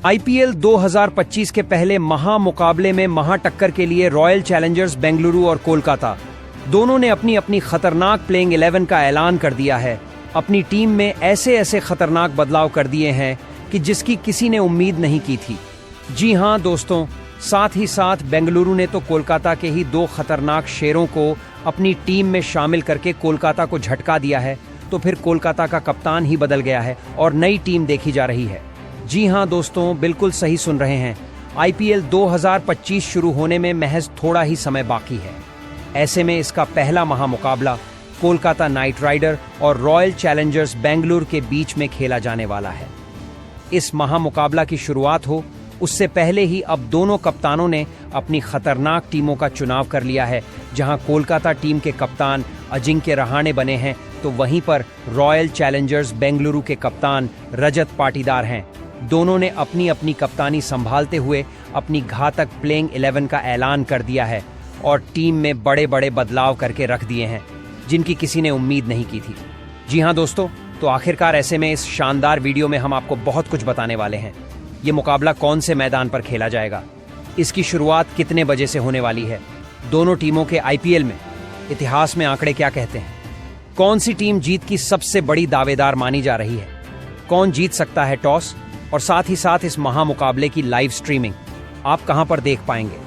IPL 2025 के पहले महामुकाबले में महाटक्कर के लिए रॉयल चैलेंजर्स बेंगलुरु और कोलकाता दोनों ने अपनी अपनी खतरनाक प्लेइंग 11 का ऐलान कर दिया है। अपनी टीम में ऐसे ऐसे खतरनाक बदलाव कर दिए हैं कि जिसकी किसी ने उम्मीद नहीं की थी। जी हां दोस्तों, साथ ही साथ बेंगलुरु ने तो कोलकाता के ही दो खतरनाक शेरों को अपनी टीम में शामिल करके कोलकाता को झटका दिया है। तो फिर कोलकाता का कप्तान ही बदल गया है और नई टीम देखी जा रही है। जी हां दोस्तों, बिल्कुल सही सुन रहे हैं। आईपीएल 2025 शुरू होने में महज थोड़ा ही समय बाकी है। ऐसे में इसका पहला महामुकाबला कोलकाता नाइट राइडर और रॉयल चैलेंजर्स बेंगलुरु के बीच में खेला जाने वाला है। इस महामुकाबला की शुरुआत हो उससे पहले ही अब दोनों कप्तानों ने अपनी खतरनाक टीमों का चुनाव कर लिया है। जहां कोलकाता टीम के कप्तान अजिंक्य रहाणे बने हैं, तो वहीं पर रॉयल चैलेंजर्स बेंगलुरु के कप्तान रजत पाटीदार हैं। दोनों ने अपनी अपनी कप्तानी संभालते हुए अपनी घातक प्लेइंग 11 का ऐलान कर दिया है और टीम में बड़े बड़े बदलाव करके रख दिए हैं जिनकी किसी ने उम्मीद नहीं की थी। जी हां दोस्तों, तो आखिरकार ऐसे में इस शानदार वीडियो में हम आपको बहुत कुछ बताने वाले हैं। ये मुकाबला कौन से मैदान पर खेला जाएगा, इसकी शुरुआत कितने बजे से होने वाली है, दोनों टीमों के आईपीएल में इतिहास में आंकड़े क्या कहते हैं, कौन सी टीम जीत की सबसे बड़ी दावेदार मानी जा रही है, कौन जीत सकता है टॉस, और साथ ही साथ इस महामुकाबले की लाइव स्ट्रीमिंग आप कहां पर देख पाएंगे,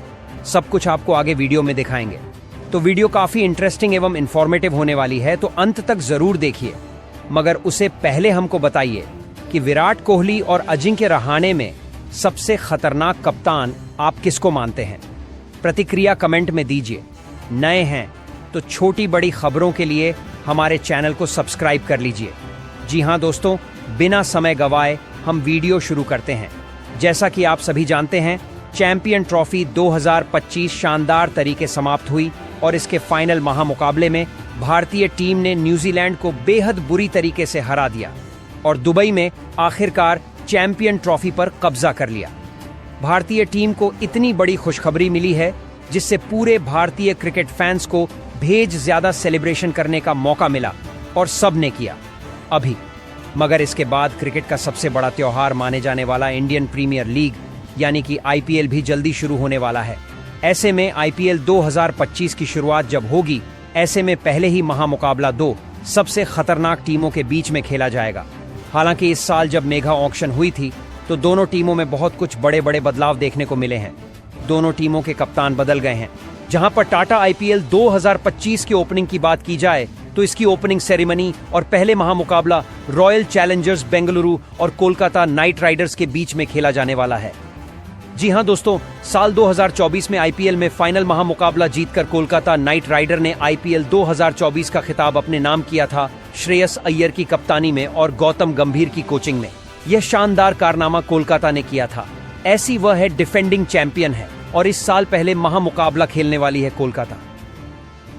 सब कुछ आपको आगे वीडियो में दिखाएंगे। तो वीडियो काफी इंटरेस्टिंग एवं इंफॉर्मेटिव होने वाली है, तो अंत तक जरूर देखिए। मगर उससे पहले हमको बताइए कि विराट कोहली और अजिंक्य रहाणे में सबसे खतरनाक कप्तान आप किसको मानते हैं? प्रतिक्रिया कमेंट में दीजिए। नए हैं तो छोटी बड़ी खबरों के लिए हमारे चैनल को सब्सक्राइब कर लीजिए। जी हां दोस्तों, बिना समय गवाए हम वीडियो शुरू करते हैं। जैसा कि आप सभी जानते हैं, चैंपियन ट्रॉफी 2025 शानदार तरीके समाप्त हुई और इसके फाइनल महामुकाबले में भारतीय टीम ने न्यूजीलैंड को बेहद बुरी तरीके से हरा दिया और दुबई में आखिरकार चैंपियन ट्रॉफी पर कब्जा कर लिया। भारतीय टीम को इतनी बड़ी खुशखबरी मिली है जिससे पूरे भारतीय क्रिकेट फैंस को भेज ज्यादा सेलिब्रेशन करने का मौका मिला और सब ने किया अभी। मगर इसके बाद क्रिकेट का सबसे बड़ा त्योहार माने जाने वाला इंडियन प्रीमियर लीग यानी कि आईपीएल भी जल्दी शुरू होने वाला है। ऐसे में आईपीएल 2025 की शुरुआत जब होगी, ऐसे में पहले ही महामुकाबला दो सबसे खतरनाक टीमों के बीच में खेला जाएगा। हालांकि इस साल जब मेगा ऑक्शन हुई थी तो दोनों टीमों में बहुत कुछ बड़े बड़े बदलाव देखने को मिले हैं। दोनों टीमों के कप्तान बदल गए हैं। जहां पर टाटा आईपीएल 2025 की ओपनिंग की बात की जाए तो इसकी ओपनिंग सेरेमनी और पहले महामुकाबला रॉयल चैलेंजर्स बेंगलुरु और कोलकाता नाइट राइडर्स के बीच में खेला जाने वाला है। जी हां दोस्तों, साल 2024 में आईपीएल में फाइनल महामुकाबला जीतकर कोलकाता नाइट राइडर ने आईपीएल 2024 का खिताब अपने नाम किया था श्रेयस अय्यर की कप्तानी में और गौतम गंभीर की कोचिंग में। यह शानदार कारनामा कोलकाता ने किया था। ऐसी वह है डिफेंडिंग चैंपियन है और इस साल पहले महामुकाबला खेलने वाली है कोलकाता।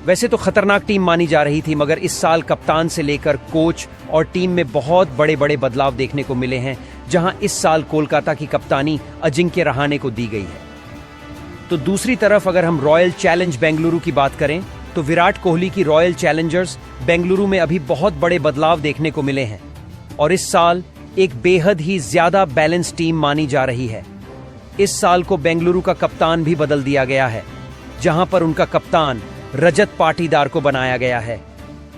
वैसे तो खतरनाक टीम मानी जा रही थी, मगर इस साल कप्तान से लेकर कोच और टीम में बहुत बड़े बड़े बदलाव देखने को मिले हैं। जहां इस साल कोलकाता की कप्तानी अजिंक्य रहाणे को दी गई है। तो दूसरी तरफ अगर हम रॉयल चैलेंज बेंगलुरु की बात करें तो विराट कोहली की रॉयल चैलेंजर्स बेंगलुरु में अभी बहुत बड़े बदलाव देखने को मिले हैं और इस साल एक बेहद ही ज्यादा बैलेंस टीम मानी जा रही है। इस साल को बेंगलुरु का कप्तान भी बदल दिया गया है, जहां पर उनका कप्तान रजत पाटीदार को बनाया गया है।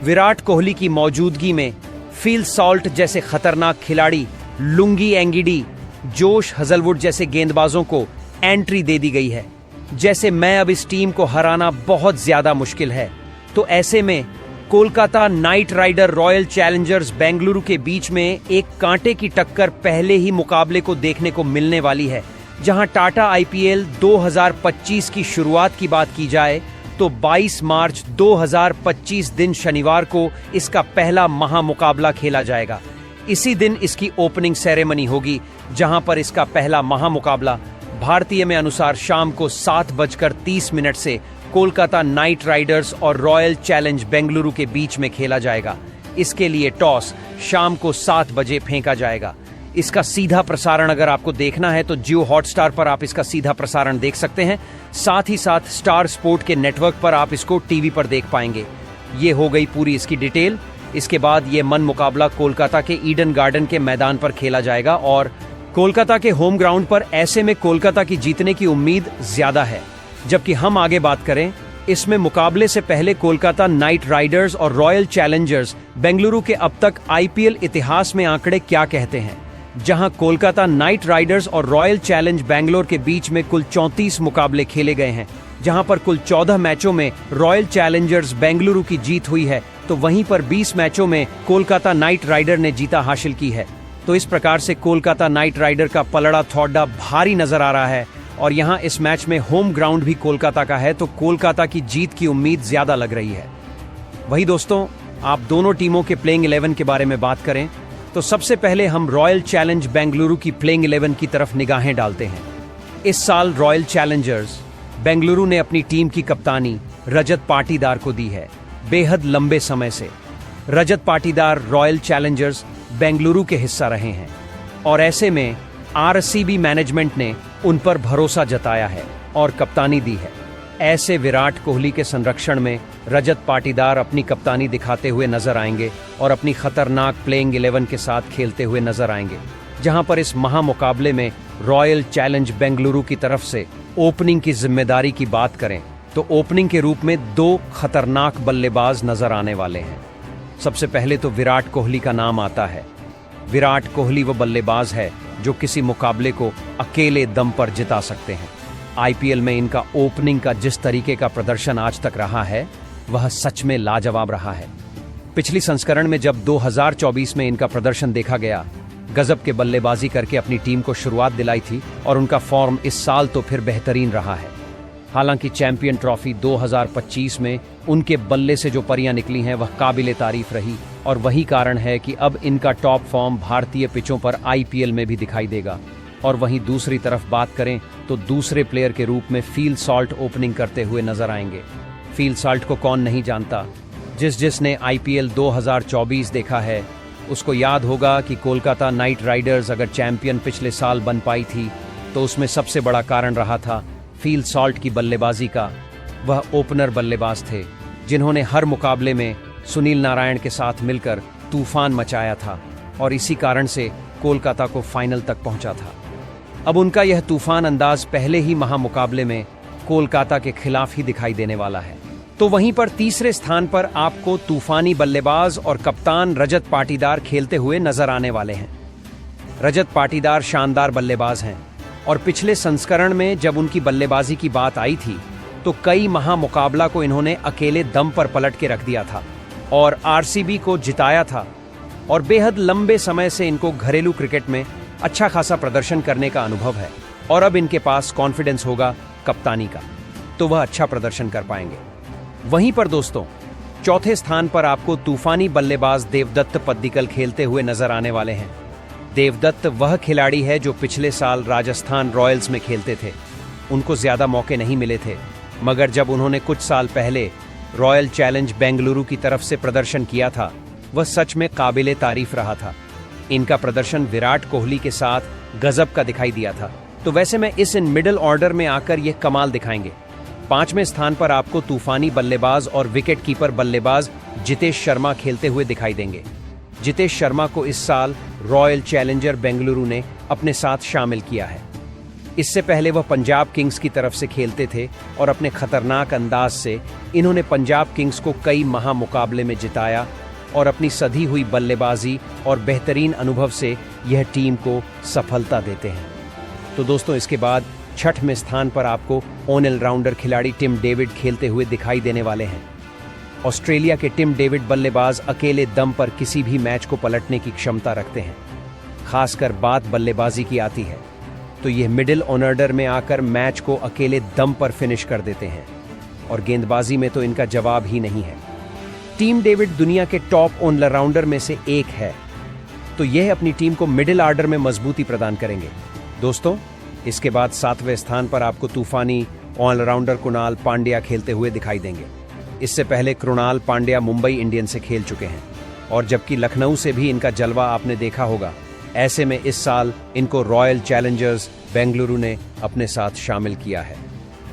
विराट कोहली की मौजूदगी में फील सॉल्ट जैसे खतरनाक खिलाड़ी, लुंगी एंगिडी, जोश हजलवुड जैसे गेंदबाजों को एंट्री दे दी गई है। जैसे मैं अब इस टीम को हराना बहुत ज्यादा मुश्किल है। तो ऐसे में Kolkata Knight Rider Royal Challengers Bengaluru के बीच में एक कांटे की टक्कर पहले ही मुकाबले को देखने को मिलने वाली है। जहां टाटा आईपीएल 2025 की शुरुआत की बात की जाए तो 22 मार्च 2025 दिन शनिवार को इसका पहला महामुकाबला खेला जाएगा। इसी दिन इसकी ओपनिंग सेरेमनी होगी, जहां पर इसका पहला महामुकाबला भारतीय में अनुसार शाम को 7:30 से कोलकाता नाइट राइडर्स और रॉयल चैलेंज बेंगलुरु के बीच में खेला जाएगा। इसके लिए टॉस शाम को 7 बजे फेंका जाएगा। इसका सीधा प्रसारण अगर आपको देखना है तो जियो हॉटस्टार पर आप इसका सीधा प्रसारण देख सकते हैं। साथ ही साथ स्टार स्पोर्ट के नेटवर्क पर आप इसको टीवी पर देख पाएंगे। ये हो गई पूरी इसकी डिटेल। इसके बाद ये मन मुकाबला कोलकाता के ईडन गार्डन के मैदान पर खेला जाएगा और कोलकाता के होम ग्राउंड पर ऐसे में कोलकाता की जीतने की उम्मीद ज्यादा है। जबकि हम आगे बात करें, इसमें मुकाबले से पहले कोलकाता नाइट राइडर्स और रॉयल चैलेंजर्स बेंगलुरु के अब तक आईपीएल इतिहास में आंकड़े क्या कहते हैं, जहां कोलकाता नाइट राइडर्स और रॉयल चैलेंज बैंगलोर के बीच में कुल 34 मुकाबले खेले गए हैं, जहां पर कुल 14 मैचों में रॉयल चैलेंजर्स बेंगलुरु की जीत हुई है, तो वहीं पर 20 मैचों में कोलकाता नाइट राइडर ने जीता हासिल की है। तो इस प्रकार से कोलकाता नाइट राइडर का पलड़ा थोड़ा भारी नजर आ रहा है और यहाँ इस मैच में होम ग्राउंड भी कोलकाता का है, तो कोलकाता की जीत की उम्मीद ज्यादा लग रही है। वही दोस्तों, आप दोनों टीमों के प्लेइंग 11 के बारे में बात करें तो सबसे पहले हम रॉयल चैलेंज बेंगलुरु की प्लेइंग 11 की तरफ निगाहें डालते हैं। इस साल रॉयल चैलेंजर्स बेंगलुरु ने अपनी टीम की कप्तानी रजत पाटीदार को दी है, बेहद लंबे समय से। रजत पाटीदार रॉयल चैलेंजर्स बेंगलुरु के हिस्सा रहे हैं और ऐसे में आरसीबी मैनेजमेंट ने उन पर भरोसा जताया है और कप्तानी दी है। ऐसे विराट कोहली के संरक्षण में रजत पाटीदार अपनी कप्तानी दिखाते हुए नजर आएंगे और अपनी खतरनाक प्लेइंग 11 के साथ खेलते हुए नजर आएंगे, जहां पर इस महामुकाबले में रॉयल चैलेंज बेंगलुरु की तरफ से ओपनिंग की जिम्मेदारी की बात करें तो ओपनिंग के रूप में 2 खतरनाक बल्लेबाज नजर आने वाले हैं। सबसे पहले तो विराट कोहली का नाम आता है। विराट कोहली वो बल्लेबाज है जो किसी मुकाबले को अकेले दम पर जिता सकते हैं। आईपीएल में इनका ओपनिंग का जिस तरीके का प्रदर्शन आज तक रहा है वह सच में लाजवाब रहा है। पिछली संस्करण में जब 2024 में इनका प्रदर्शन देखा गया, गजब के बल्लेबाजी करके अपनी टीम को शुरुआत दिलाई थी और उनका फॉर्म इस साल तो फिर बेहतरीन रहा है। हालांकि चैंपियन ट्रॉफी 2025 में उनके बल्ले से जो परियां निकली हैं वह काबिले तारीफ रही और वही कारण है कि अब इनका टॉप फॉर्म भारतीय पिचों पर आईपीएल में भी दिखाई देगा। और वहीं दूसरी तरफ बात करें तो दूसरे प्लेयर के रूप में फील सॉल्ट ओपनिंग करते हुए नजर आएंगे। फील सॉल्ट को कौन नहीं जानता, जिसने आईपीएल 2024 देखा है उसको याद होगा कि कोलकाता नाइट राइडर्स अगर चैंपियन पिछले साल बन पाई थी तो उसमें सबसे बड़ा कारण रहा था फील सॉल्ट की बल्लेबाजी का। वह ओपनर बल्लेबाज थे जिन्होंने हर मुकाबले में सुनील नारायण के साथ मिलकर तूफान मचाया था और इसी कारण से कोलकाता को फाइनल तक पहुंचा था। अब उनका यह तूफान अंदाज पहले ही महामुकाबले में कोलकाता के खिलाफ ही दिखाई देने वाला है। तो वहीं पर तीसरे स्थान पर आपको तूफानी बल्लेबाज और कप्तान रजत पाटीदार खेलते हुए नजर आने वाले हैं। रजत पाटीदार शानदार बल्लेबाज हैं और पिछले संस्करण में जब उनकी बल्लेबाजी की बात आई थी तो कई महामुकाबला को इन्होंने अकेले दम पर पलट के रख दिया था और आरसीबी को जिताया था और बेहद लंबे समय से इनको घरेलू क्रिकेट में अच्छा खासा प्रदर्शन करने का अनुभव है और अब इनके पास कॉन्फिडेंस होगा कप्तानी का, तो वह अच्छा प्रदर्शन कर पाएंगे। वहीं पर दोस्तों, चौथे स्थान पर आपको तूफानी बल्लेबाज देवदत्त पद्दिकल खेलते हुए नजर आने वाले हैं। देवदत्त वह खिलाड़ी है जो पिछले साल राजस्थान रॉयल्स में खेलते थे। उनको ज्यादा मौके नहीं मिले थे, मगर जब उन्होंने कुछ साल पहले रॉयल चैलेंज बेंगलुरु की तरफ से प्रदर्शन किया था वह सच में काबिले तारीफ रहा था। इनका प्रदर्शन विराट कोहली के साथ गजब का दिखाई दिया था, तो वैसे में इस इन मिडिल ऑर्डर में आकर ये कमाल दिखाएंगे। 5वें स्थान पर आपको तूफानी बल्लेबाज और विकेट कीपर बल्लेबाज जितेश शर्मा खेलते हुए दिखाई देंगे। जितेश शर्मा को इस साल रॉयल चैलेंजर बेंगलुरु ने अपने साथ शामिल किया है। इससे पहले वह पंजाब किंग्स की तरफ से खेलते थे और अपने खतरनाक अंदाज से इन्होंने पंजाब किंग्स को कई महामुकाबले में जिताया और अपनी सधी हुई बल्लेबाजी और बेहतरीन अनुभव से यह टीम को सफलता देते हैं। तो दोस्तों, इसके बाद 6वें स्थान पर आपको ऑलराउंडर खिलाड़ी टिम डेविड खेलते हुए दिखाई देने वाले हैं। ऑस्ट्रेलिया के टिम डेविड बल्लेबाज अकेले दम पर किसी भी मैच को पलटने की क्षमता रखते हैं। खासकर बात बल्लेबाजी की आती है तो यह मिडिल ऑर्डर में आकर मैच को अकेले दम पर फिनिश कर देते हैं और गेंदबाजी में तो इनका जवाब ही नहीं है। टीम डेविड दुनिया के टॉप ऑलराउंडर में से एक है, तो यह अपनी टीम को मिडिल ऑर्डर में मजबूती प्रदान करेंगे। दोस्तों, इसके बाद 7वें स्थान पर आपको तूफानी ऑलराउंडर कृणाल पांड्या खेलते हुए दिखाई देंगे। इससे पहले कृणाल पांड्या मुंबई इंडियंस से खेल चुके हैं और जबकि लखनऊ से भी इनका जलवा आपने देखा होगा। ऐसे में इस साल इनको रॉयल चैलेंजर्स बेंगलुरु ने अपने साथ शामिल किया है।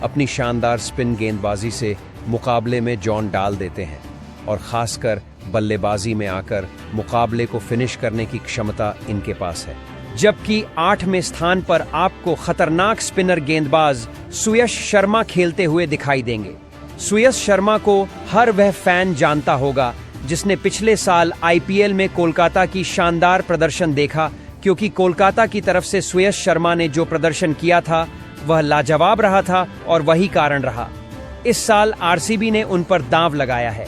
अपनी शानदार स्पिन गेंदबाजी से मुकाबले में जॉन डाल देते हैं और खासकर बल्लेबाजी में आकर मुकाबले को फिनिश करने की क्षमता इनके पास है। जबकि 8वें स्थान पर आपको खतरनाक स्पिनर गेंदबाज सुयश शर्मा खेलते हुए दिखाई देंगे। सुयश शर्मा को हर वह फैन जानता होगा जिसने पिछले साल आईपीएल में कोलकाता की शानदार प्रदर्शन देखा, क्योंकि कोलकाता की तरफ से सुयश शर्मा ने जो प्रदर्शन किया था वह लाजवाब रहा था और वही कारण रहा। इस साल आरसीबी ने उन पर दांव लगाया है।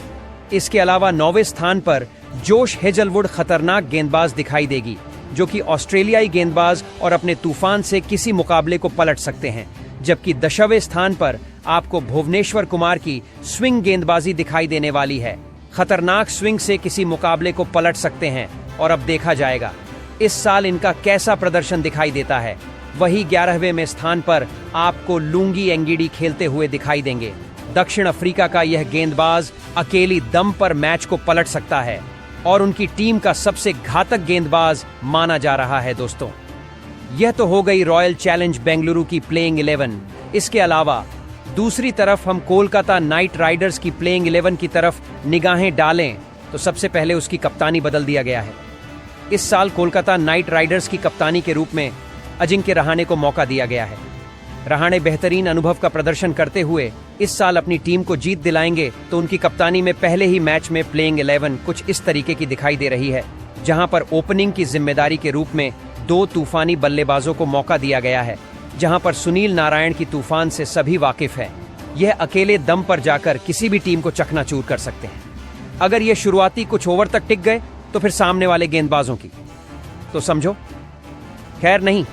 इसके अलावा 9वें स्थान पर जोश हेजलवुड खतरनाक गेंदबाज दिखाई देगी, जो कि ऑस्ट्रेलियाई गेंदबाज और अपने तूफान से किसी मुकाबले को पलट सकते हैं। जबकि 10वें स्थान पर आपको भुवनेश्वर कुमार की स्विंग गेंदबाजी दिखाई देने वाली है। खतरनाक स्विंग से किसी मुकाबले को पलट सकते हैं और अब देखा जाएगा इस साल इनका कैसा प्रदर्शन दिखाई देता है। वही 11वें में स्थान पर आपको लुंगी एंगिडी खेलते हुए दिखाई देंगे। दक्षिण अफ्रीका का यह गेंदबाज अकेली दम पर मैच को पलट सकता है और उनकी टीम का सबसे घातक गेंदबाज माना जा रहा है। दोस्तों, यह तो हो गई रॉयल चैलेंज बेंगलुरु की प्लेइंग 11। इसके अलावा दूसरी तरफ हम कोलकाता नाइट राइडर्स की प्लेइंग 11 की तरफ निगाहें डालें तो सबसे पहले उसकी कप्तानी बदल दिया गया है। इस साल कोलकाता नाइट राइडर्स की कप्तानी के रूप में अजिंक्य रहाणे को मौका दिया गया है। रहाणे बेहतरीन अनुभव का प्रदर्शन करते हुए इस साल अपनी टीम को जीत दिलाएंगे, तो उनकी कप्तानी में पहले ही मैच में प्लेइंग 11 कुछ इस तरीके की दिखाई दे रही है, जहां पर ओपनिंग की जिम्मेदारी के रूप में 2 तूफानी बल्लेबाजों को मौका दिया गया है, जहां पर सुनील नारायण की तूफान से सभी वाकिफ हैं। यह अकेले दम पर जाकर किसी भी टीम को चकनाचूर कर सकते हैं। अगर ये शुरुआती कुछ ओवर तक टिक गए तो फिर सामने वाले गेंदबाजों की तो समझो। खैर नहीं,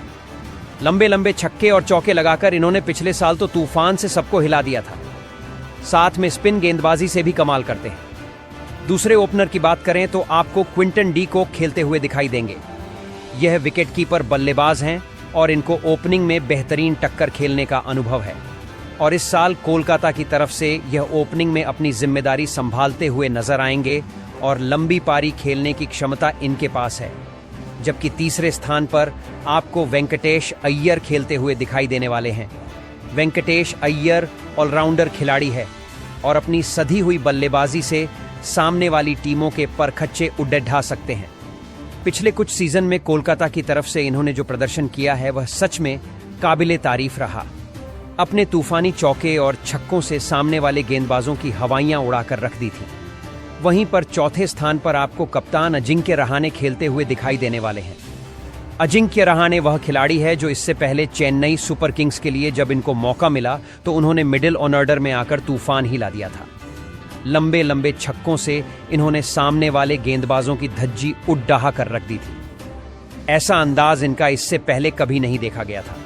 लंबे लंबे छक्के और चौके लगाकर इन्होंने पिछले साल तो तूफान से सबको हिला दिया था। साथ में स्पिन गेंदबाजी से भी कमाल करते हैं। दूसरे ओपनर की बात करें तो आपको क्विंटन डी कॉक खेलते हुए दिखाई देंगे। यह विकेटकीपर बल्लेबाज हैं और इनको ओपनिंग में बेहतरीन टक्कर खेलने का अनुभव है और इस साल कोलकाता की तरफ से यह ओपनिंग में अपनी जिम्मेदारी संभालते हुए नजर आएंगे और लंबी पारी खेलने की क्षमता इनके पास है। जबकि तीसरे स्थान पर आपको वेंकटेश अय्यर खेलते हुए दिखाई देने वाले हैं। वेंकटेश अय्यर ऑलराउंडर खिलाड़ी है और अपनी सधी हुई बल्लेबाजी से सामने वाली टीमों के परखच्चे उड़े ढा सकते हैं। पिछले कुछ सीजन में कोलकाता की तरफ से इन्होंने जो प्रदर्शन किया है वह सच में काबिले तारीफ रहा। अपने तूफानी चौके और छक्कों से सामने वाले गेंदबाजों की हवाइयां उड़ाकर रख दी थी। वहीं पर चौथे स्थान पर आपको कप्तान अजिंक्य रहाणे खेलते हुए दिखाई देने वाले हैं। अजिंक्य रहाणे वह खिलाड़ी है जो इससे पहले चेन्नई सुपर किंग्स के लिए जब इनको मौका मिला तो उन्होंने मिडिल ऑर्डर में आकर तूफान ही ला दिया था। लंबे लंबे छक्कों से इन्होंने सामने वाले गेंदबाजों की धज्जी उड़ाहा कर रख दी थी। ऐसा अंदाज इनका इससे पहले कभी नहीं देखा गया था।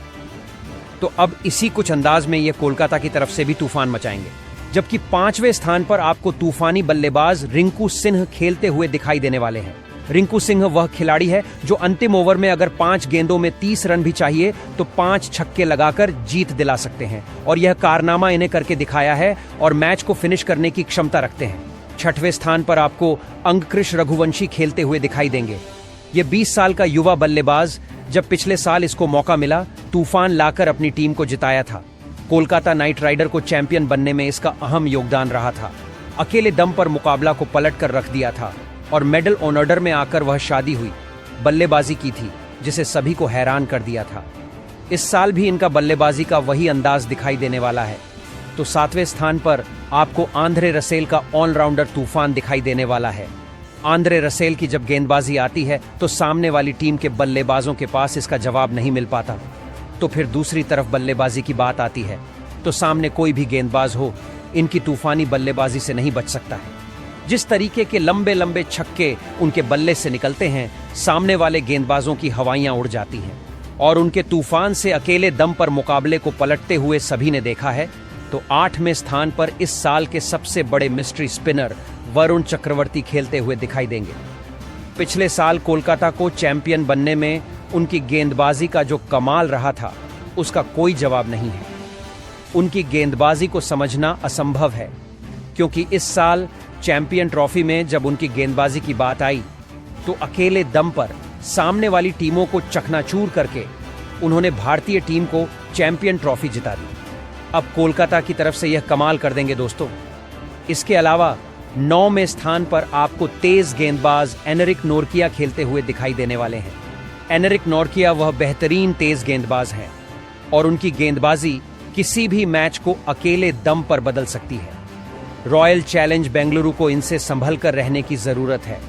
तो अब इसी कुछ अंदाज में ये कोलकाता की तरफ से भी तूफान मचाएंगे। जबकि 5वें स्थान पर आपको तूफानी बल्लेबाज रिंकू सिंह खेलते हुए दिखाई देने वाले हैं। रिंकू सिंह वह खिलाड़ी है जो अंतिम ओवर में अगर 5 गेंदों में 30 रन भी चाहिए तो 5 छक्के लगाकर जीत दिला सकते हैं और यह कारनामा इन्हें करके दिखाया है और मैच को फिनिश करने की क्षमता रखते हैं। 6वें स्थान पर आपको अंगकृष रघुवंशी खेलते हुए दिखाई देंगे। ये 20 साल का युवा बल्लेबाज जब पिछले साल इसको मौका मिला तूफान लाकर अपनी टीम को जिताया था। कोलकाता नाइट राइडर को चैंपियन बनने में इसका अहम योगदान रहा था। अकेले दम पर मुकाबला को पलट कर रख दिया था और मेडल ऑर्डर में आकर वह शादी हुई बल्लेबाजी की थी जिसे सभी को हैरान कर दिया था। इस साल भी इनका बल्लेबाजी का वही अंदाज दिखाई देने वाला है। तो 7वें स्थान पर आपको आंद्रे रसेल का ऑलराउंडर तूफान दिखाई देने वाला है। आंद्रे रसेल की जब गेंदबाजी आती है तो सामने वाली टीम के बल्लेबाजों के पास इसका जवाब नहीं मिल पाता। तो फिर दूसरी तरफ बल्लेबाजी की बात आती है तो सामने कोई भी गेंदबाज हो इनकी तूफानी बल्लेबाजी से नहीं बच सकता है। जिस तरीके के लंबे लंबे छक्के उनके बल्ले से निकलते हैं सामने वाले गेंदबाजों की हवाइयां उड़ जाती हैं और उनके तूफान से अकेले दम पर मुकाबले को पलटते हुए सभी ने देखा है। तो 8वें स्थान पर इस साल के सबसे बड़े मिस्ट्री स्पिनर वरुण चक्रवर्ती खेलते हुए दिखाई देंगे। पिछले साल कोलकाता को चैंपियन बनने में उनकी गेंदबाजी का जो कमाल रहा था उसका कोई जवाब नहीं है। उनकी गेंदबाजी को समझना असंभव है क्योंकि इस साल चैंपियन ट्रॉफी में जब उनकी गेंदबाजी की बात आई तो अकेले दम पर सामने वाली टीमों को चकनाचूर करके उन्होंने भारतीय टीम को चैंपियन ट्रॉफी जिता दी। अब कोलकाता की तरफ से यह कमाल कर देंगे दोस्तों। इसके अलावा 9वें स्थान पर आपको तेज गेंदबाज एनरिक नोरकिया खेलते हुए दिखाई देने वाले हैं। एनरिक नॉर्किया वह बेहतरीन तेज गेंदबाज हैं और उनकी गेंदबाजी किसी भी मैच को अकेले दम पर बदल सकती है। रॉयल चैलेंज बेंगलुरु को इनसे संभल कर रहने की जरूरत है।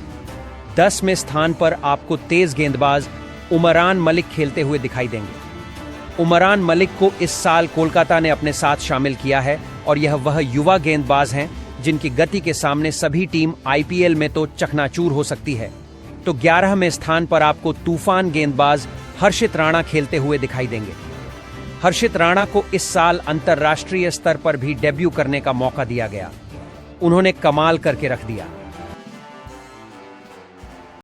10वें स्थान पर आपको तेज गेंदबाज उमरान मलिक खेलते हुए दिखाई देंगे। उमरान मलिक को इस साल कोलकाता ने अपने साथ शामिल किया है और यह वह युवा गेंदबाज हैं जिनकी गति के सामने सभी टीम आईपीएल में तो चकनाचूर हो सकती है। तो 11वें स्थान पर आपको तूफान गेंदबाज हर्षित राणा खेलते हुए दिखाई देंगे। हर्षित राणा को इस साल अंतर्राष्ट्रीय स्तर पर भी डेब्यू करने का मौका दिया गया। उन्होंने कमाल करके रख दिया।